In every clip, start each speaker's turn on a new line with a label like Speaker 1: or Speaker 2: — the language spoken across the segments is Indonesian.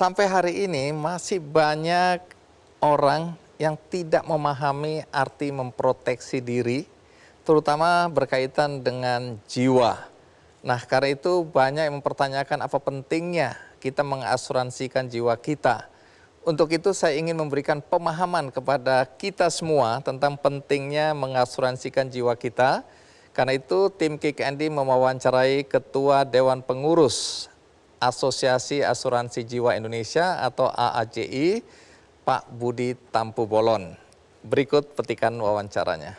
Speaker 1: Sampai hari ini masih banyak orang yang tidak memahami arti memproteksi diri, terutama berkaitan dengan jiwa. Nah, karena itu banyak yang mempertanyakan apa pentingnya kita mengasuransikan jiwa kita. Untuk itu saya ingin memberikan pemahaman kepada kita semua tentang pentingnya mengasuransikan jiwa kita. Karena itu tim KKND mewawancarai Ketua Dewan Pengurus Asosiasi Asuransi Jiwa Indonesia atau AAJI, Pak Budi Tampu Bolon. Berikut petikan wawancaranya.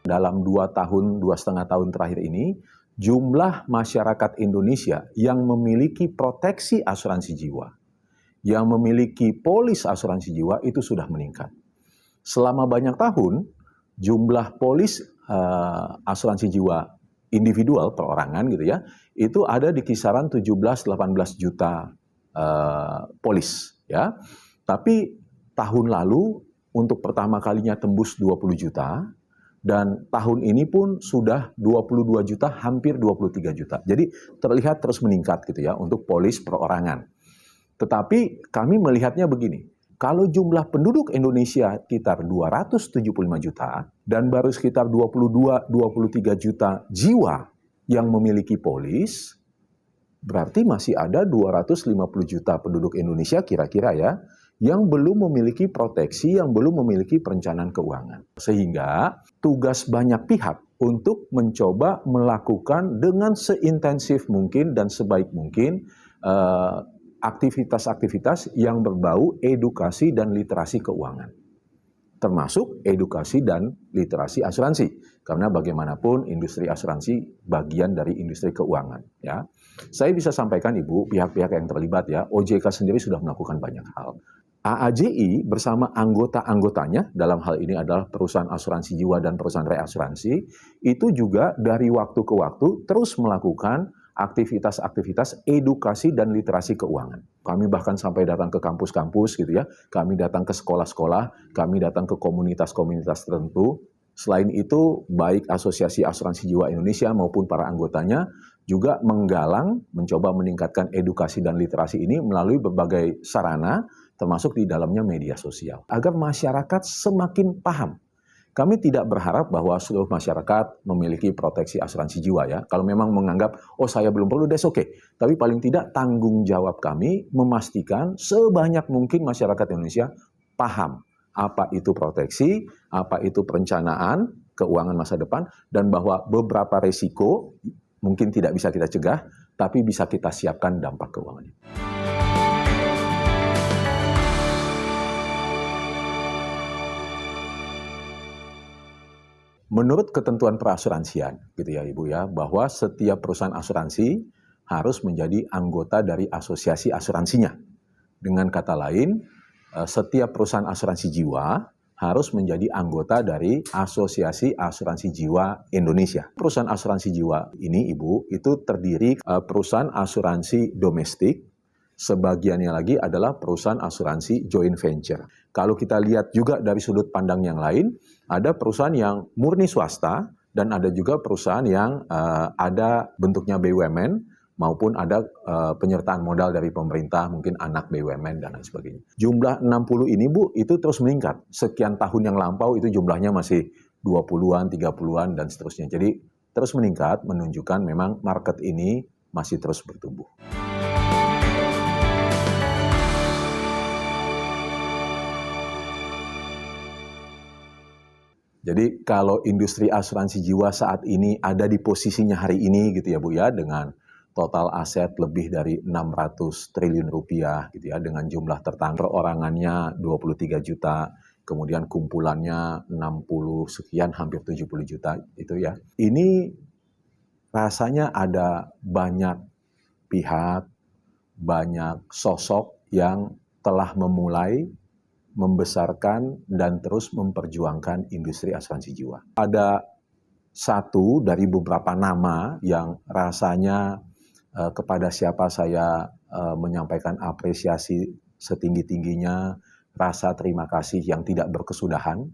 Speaker 2: Dalam 2,5 tahun terakhir ini, jumlah masyarakat Indonesia yang memiliki proteksi asuransi jiwa, yang memiliki polis asuransi jiwa itu sudah meningkat. Selama banyak tahun, jumlah polis asuransi jiwa individual perorangan gitu ya, itu ada di kisaran 17-18 juta polis ya. Tapi tahun lalu untuk pertama kalinya tembus 20 juta dan tahun ini pun sudah 22 juta, hampir 23 juta. Jadi terlihat terus meningkat gitu ya untuk polis perorangan. Tetapi kami melihatnya begini, kalau jumlah penduduk Indonesia sekitar 275 juta dan baru sekitar 22-23 juta jiwa yang memiliki polis, berarti masih ada 250 juta penduduk Indonesia kira-kira ya, yang belum memiliki proteksi, yang belum memiliki perencanaan keuangan. Sehingga tugas banyak pihak untuk mencoba melakukan dengan seintensif mungkin dan sebaik mungkin aktivitas-aktivitas yang berbau edukasi dan literasi keuangan. Termasuk edukasi dan literasi asuransi. Karena bagaimanapun industri asuransi bagian dari industri keuangan. Ya. Saya bisa sampaikan Ibu, pihak-pihak yang terlibat ya, OJK sendiri sudah melakukan banyak hal. AAJI bersama anggota-anggotanya, dalam hal ini adalah perusahaan asuransi jiwa dan perusahaan reasuransi, itu juga dari waktu ke waktu terus melakukan aktivitas-aktivitas edukasi dan literasi keuangan. Kami bahkan sampai datang ke kampus-kampus gitu ya, kami datang ke sekolah-sekolah, kami datang ke komunitas-komunitas tertentu. Selain itu, baik Asosiasi Asuransi Jiwa Indonesia maupun para anggotanya juga menggalang, mencoba meningkatkan edukasi dan literasi ini melalui berbagai sarana, termasuk di dalamnya media sosial. Agar masyarakat semakin paham. Kami tidak berharap bahwa seluruh masyarakat memiliki proteksi asuransi jiwa ya. Kalau memang menganggap, oh saya belum perlu, that's okay. Tapi paling tidak tanggung jawab kami memastikan sebanyak mungkin masyarakat Indonesia paham apa itu proteksi, apa itu perencanaan keuangan masa depan, dan bahwa beberapa resiko mungkin tidak bisa kita cegah, tapi bisa kita siapkan dampak keuangannya. Menurut ketentuan perasuransian, gitu ya Ibu ya, bahwa setiap perusahaan asuransi harus menjadi anggota dari asosiasi asuransinya. Dengan kata lain, setiap perusahaan asuransi jiwa harus menjadi anggota dari Asosiasi Asuransi Jiwa Indonesia. Perusahaan asuransi jiwa ini Ibu, itu terdiri perusahaan asuransi domestik, sebagiannya lagi adalah perusahaan asuransi joint venture. Kalau kita lihat juga dari sudut pandang yang lain, ada perusahaan yang murni swasta dan ada juga perusahaan yang ada bentuknya BUMN maupun ada penyertaan modal dari pemerintah, mungkin anak BUMN dan lain sebagainya. Jumlah 60 ini Bu, itu terus meningkat. Sekian tahun yang lampau itu jumlahnya masih 20-an, 30-an dan seterusnya. Jadi terus meningkat menunjukkan memang market ini masih terus bertumbuh. Jadi kalau industri asuransi jiwa saat ini ada di posisinya hari ini gitu ya Bu ya, dengan total aset lebih dari 600 triliun rupiah gitu ya, dengan jumlah tertangkap perorangannya 23 juta, kemudian kumpulannya 60 sekian, hampir 70 juta itu ya. Ini rasanya ada banyak pihak, banyak sosok yang telah memulai membesarkan dan terus memperjuangkan industri asuransi jiwa. Ada satu dari beberapa nama yang rasanya kepada siapa saya menyampaikan apresiasi setinggi-tingginya, rasa terima kasih yang tidak berkesudahan,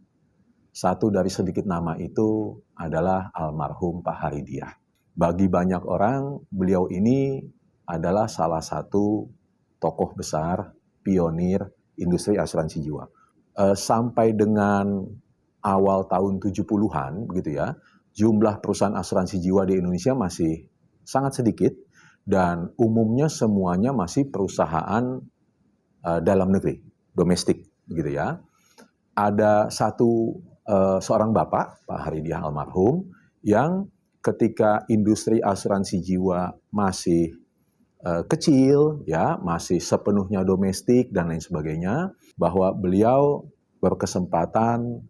Speaker 2: Satu dari sedikit nama itu adalah almarhum Pak Haridiah. Bagi banyak orang, beliau ini adalah salah satu tokoh besar, pionir industri asuransi jiwa. Sampai dengan awal tahun 70-an gitu ya, jumlah perusahaan asuransi jiwa di Indonesia masih sangat sedikit dan umumnya semuanya masih perusahaan dalam negeri, domestik gitu ya. Ada seorang bapak, Pak Haridiah almarhum, yang ketika industri asuransi jiwa masih kecil, ya, masih sepenuhnya domestik dan lain sebagainya, bahwa beliau berkesempatan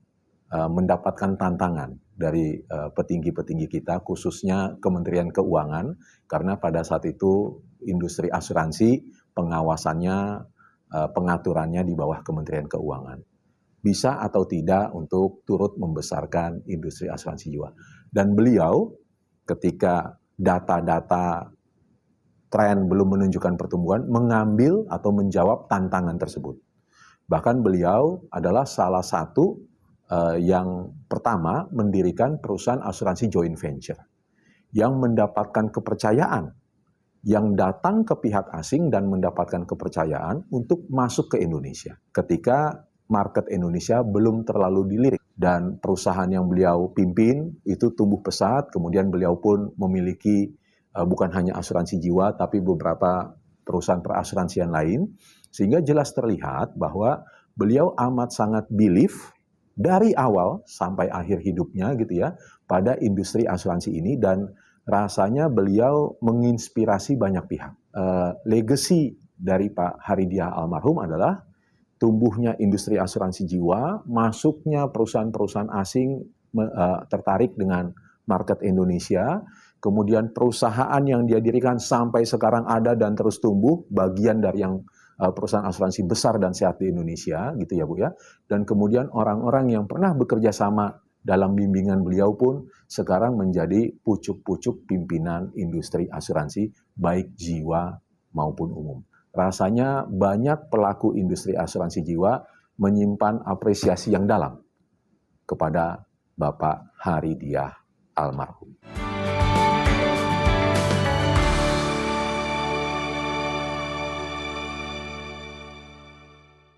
Speaker 2: mendapatkan tantangan dari petinggi-petinggi kita, khususnya Kementerian Keuangan, karena pada saat itu industri asuransi pengawasannya, pengaturannya di bawah Kementerian Keuangan. Bisa atau tidak untuk turut membesarkan industri asuransi jiwa. Dan beliau ketika data-data tren belum menunjukkan pertumbuhan, mengambil atau menjawab tantangan tersebut. Bahkan beliau adalah salah satu yang pertama mendirikan perusahaan asuransi joint venture yang mendapatkan kepercayaan, yang datang ke pihak asing dan mendapatkan kepercayaan untuk masuk ke Indonesia ketika market Indonesia belum terlalu dilirik. Dan perusahaan yang beliau pimpin itu tumbuh pesat, kemudian beliau pun memiliki bukan hanya asuransi jiwa, tapi beberapa perusahaan perasuransian lain, sehingga jelas terlihat bahwa beliau amat sangat believe dari awal sampai akhir hidupnya gitu ya, pada industri asuransi ini, dan rasanya beliau menginspirasi banyak pihak. Legacy dari Pak Haridiah almarhum adalah tumbuhnya industri asuransi jiwa, masuknya perusahaan-perusahaan asing tertarik dengan market Indonesia, kemudian perusahaan yang dia dirikan sampai sekarang ada dan terus tumbuh, bagian dari yang perusahaan asuransi besar dan sehat di Indonesia, gitu ya Bu ya. Dan kemudian orang-orang yang pernah bekerja sama dalam bimbingan beliau pun sekarang menjadi pucuk-pucuk pimpinan industri asuransi, baik jiwa maupun umum. Rasanya banyak pelaku industri asuransi jiwa menyimpan apresiasi yang dalam kepada Bapak Haridiah almarhum.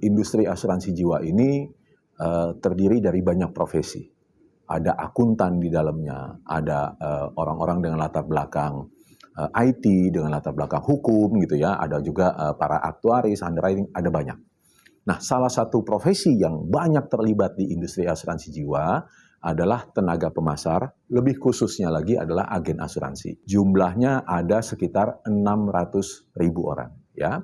Speaker 2: Industri asuransi jiwa ini terdiri dari banyak profesi. Ada akuntan di dalamnya, ada orang-orang dengan latar belakang IT, dengan latar belakang hukum gitu ya, ada juga para aktuaris, underwriting, ada banyak. Nah, salah satu profesi yang banyak terlibat di industri asuransi jiwa adalah tenaga pemasar, lebih khususnya lagi adalah agen asuransi. Jumlahnya ada sekitar 600.000 orang ya.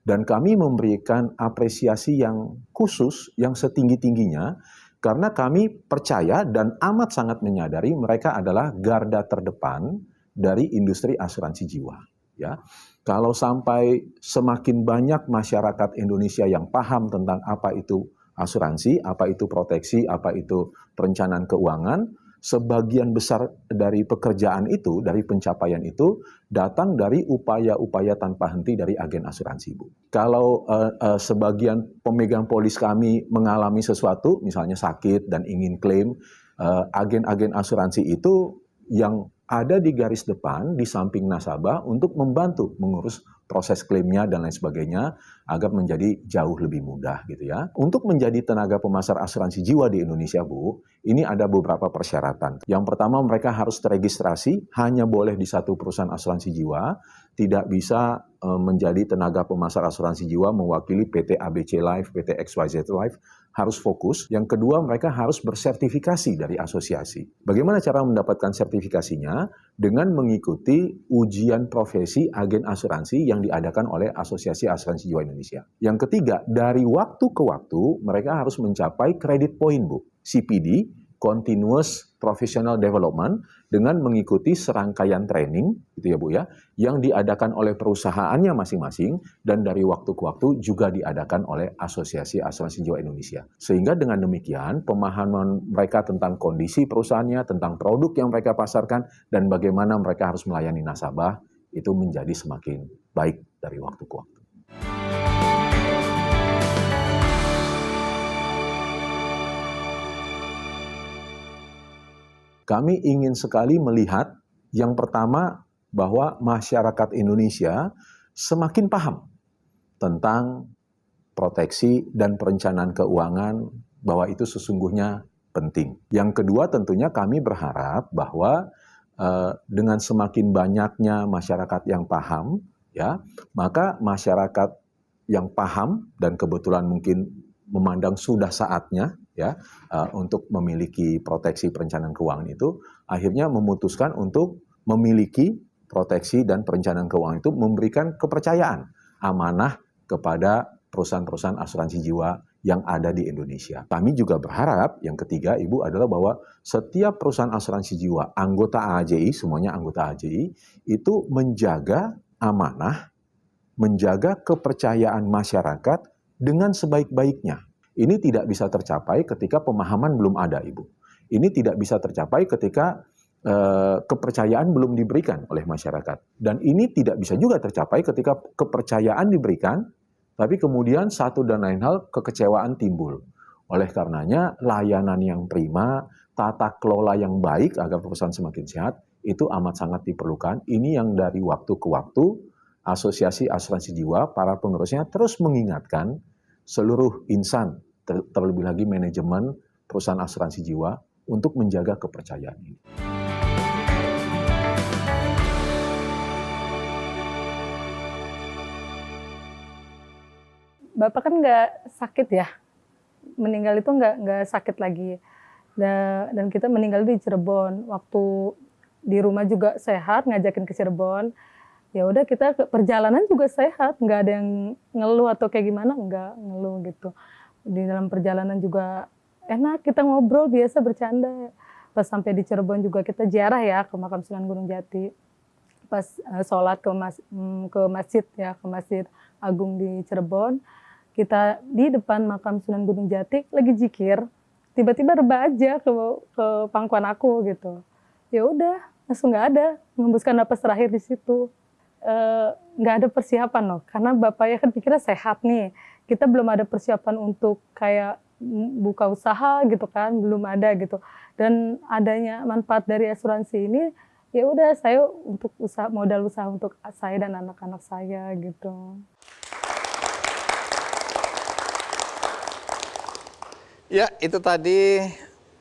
Speaker 2: Dan kami memberikan apresiasi yang khusus, yang setinggi-tingginya, karena kami percaya dan amat sangat menyadari mereka adalah garda terdepan dari industri asuransi jiwa. Ya, kalau sampai semakin banyak masyarakat Indonesia yang paham tentang apa itu asuransi, apa itu proteksi, apa itu perencanaan keuangan, sebagian besar dari pekerjaan itu, dari pencapaian itu, datang dari upaya-upaya tanpa henti dari agen asuransi, Bu. Kalau sebagian pemegang polis kami mengalami sesuatu, misalnya sakit dan ingin klaim, agen-agen asuransi itu yang ada di garis depan, di samping nasabah, untuk membantu mengurus proses klaimnya dan lain sebagainya, agar menjadi jauh lebih mudah gitu ya. Untuk menjadi tenaga pemasar asuransi jiwa di Indonesia, Bu, ini ada beberapa persyaratan. Yang pertama, mereka harus teregistrasi, hanya boleh di satu perusahaan asuransi jiwa, tidak bisa menjadi tenaga pemasar asuransi jiwa mewakili PT ABC Life, PT XYZ Life, harus fokus. Yang kedua, mereka harus bersertifikasi dari asosiasi. Bagaimana cara mendapatkan sertifikasinya? Dengan mengikuti ujian profesi agen asuransi yang diadakan oleh Asosiasi Asuransi Jiwa Indonesia. Yang ketiga, dari waktu ke waktu mereka harus mencapai credit point, Bu. CPD, Continuous Professional Development, dengan mengikuti serangkaian training, gitu ya Bu ya, yang diadakan oleh perusahaannya masing-masing dan dari waktu ke waktu juga diadakan oleh Asosiasi Asuransi Jiwa Indonesia. Sehingga dengan demikian pemahaman mereka tentang kondisi perusahaannya, tentang produk yang mereka pasarkan, dan bagaimana mereka harus melayani nasabah, itu menjadi semakin baik dari waktu ke waktu. Kami ingin sekali melihat yang pertama bahwa masyarakat Indonesia semakin paham tentang proteksi dan perencanaan keuangan, bahwa itu sesungguhnya penting. Yang kedua tentunya kami berharap bahwa dengan semakin banyaknya masyarakat yang paham, ya, maka masyarakat yang paham dan kebetulan mungkin memandang sudah saatnya, ya, untuk memiliki proteksi perencanaan keuangan itu, akhirnya memutuskan untuk memiliki proteksi dan perencanaan keuangan itu, memberikan kepercayaan, amanah kepada perusahaan-perusahaan asuransi jiwa yang ada di Indonesia. Kami juga berharap, yang ketiga Ibu, adalah bahwa setiap perusahaan asuransi jiwa, anggota AAJI, semuanya anggota AAJI, itu menjaga amanah, menjaga kepercayaan masyarakat dengan sebaik-baiknya. Ini tidak bisa tercapai ketika pemahaman belum ada, Ibu. Ini tidak bisa tercapai ketika kepercayaan belum diberikan oleh masyarakat. Dan ini tidak bisa juga tercapai ketika kepercayaan diberikan, tapi kemudian satu dan lain hal kekecewaan timbul. Oleh karenanya layanan yang prima, tata kelola yang baik agar perusahaan semakin sehat, itu amat sangat diperlukan. Ini yang dari waktu ke waktu Asosiasi Asuransi Jiwa, para pengurusnya terus mengingatkan seluruh insan, terlebih lagi manajemen perusahaan asuransi jiwa, untuk menjaga kepercayaan ini.
Speaker 3: Bapak kan nggak sakit ya, meninggal itu nggak sakit lagi. Dan kita meninggal di Cirebon. Waktu di rumah juga sehat, ngajakin ke Cirebon. Ya udah, kita perjalanan juga sehat, nggak ada yang ngeluh atau kayak gimana, nggak ngeluh gitu. Di dalam perjalanan juga enak, kita ngobrol biasa, bercanda. Pas sampai di Cirebon juga kita ziarah ya ke makam Sunan Gunung Jati. Pas sholat ke masjid ya, ke Masjid Agung di Cirebon. Kita di depan makam Sunan Gunung Jati lagi zikir, tiba-tiba rebah aja ke pangkuan aku gitu. Ya udah, langsung nggak ada, mengembuskan napas terakhir di situ. Nggak ada persiapan loh, karena bapaknya kan pikirnya sehat nih. Kita belum ada persiapan untuk kayak buka usaha gitu kan, belum ada gitu. Dan adanya manfaat dari asuransi ini, ya udah saya untuk modal usaha untuk saya dan anak-anak saya gitu.
Speaker 1: Ya, itu tadi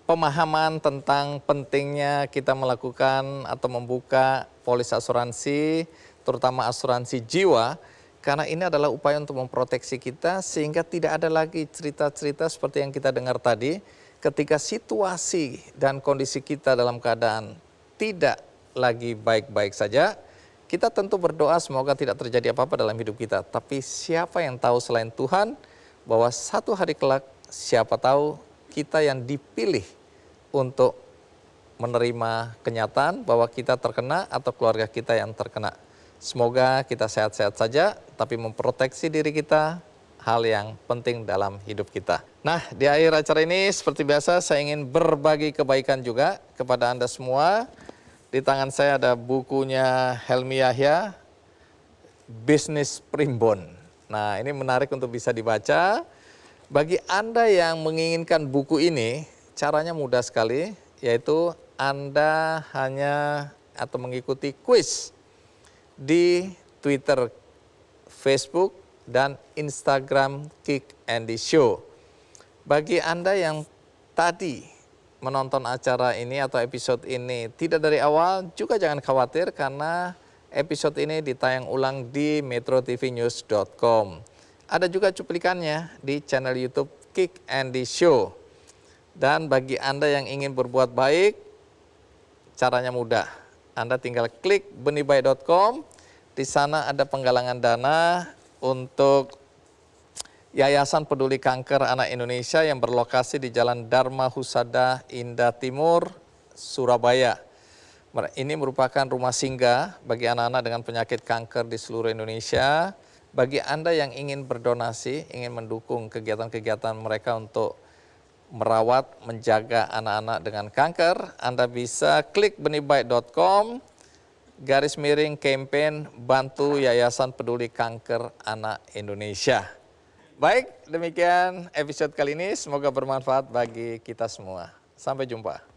Speaker 1: pemahaman tentang pentingnya kita melakukan atau membuka polis asuransi, terutama asuransi jiwa, karena ini adalah upaya untuk memproteksi kita sehingga tidak ada lagi cerita-cerita seperti yang kita dengar tadi, ketika situasi dan kondisi kita dalam keadaan tidak lagi baik-baik saja, kita tentu berdoa semoga tidak terjadi apa-apa dalam hidup kita. Tapi siapa yang tahu selain Tuhan bahwa satu hari kelak siapa tahu kita yang dipilih untuk menerima kenyataan bahwa kita terkena atau keluarga kita yang terkena. Semoga kita sehat-sehat saja, tapi memproteksi diri kita hal yang penting dalam hidup kita. Nah, di akhir acara ini seperti biasa saya ingin berbagi kebaikan juga kepada Anda semua. Di tangan saya ada bukunya Helmi Yahya, Bisnis Primbon. Nah, ini menarik untuk bisa dibaca. Bagi Anda yang menginginkan buku ini, caranya mudah sekali, yaitu Anda hanya atau mengikuti kuis di Twitter, Facebook, dan Instagram Kick Andy Show. Bagi Anda yang tadi menonton acara ini atau episode ini tidak dari awal, juga jangan khawatir karena episode ini ditayang ulang di metrotvnews.com. Ada juga cuplikannya di channel YouTube Kick Andy Show. Dan bagi Anda yang ingin berbuat baik, caranya mudah. Anda tinggal klik benihbaik.com. Di sana ada penggalangan dana untuk Yayasan Peduli Kanker Anak Indonesia yang berlokasi di Jalan Dharma Husada Indah Timur, Surabaya. Ini merupakan rumah singgah bagi anak-anak dengan penyakit kanker di seluruh Indonesia. Bagi Anda yang ingin berdonasi, ingin mendukung kegiatan-kegiatan mereka untuk merawat, menjaga anak-anak dengan kanker, Anda bisa klik benihbaik.com, /campaign bantu Yayasan Peduli Kanker Anak Indonesia. Baik, demikian episode kali ini. Semoga bermanfaat bagi kita semua. Sampai jumpa.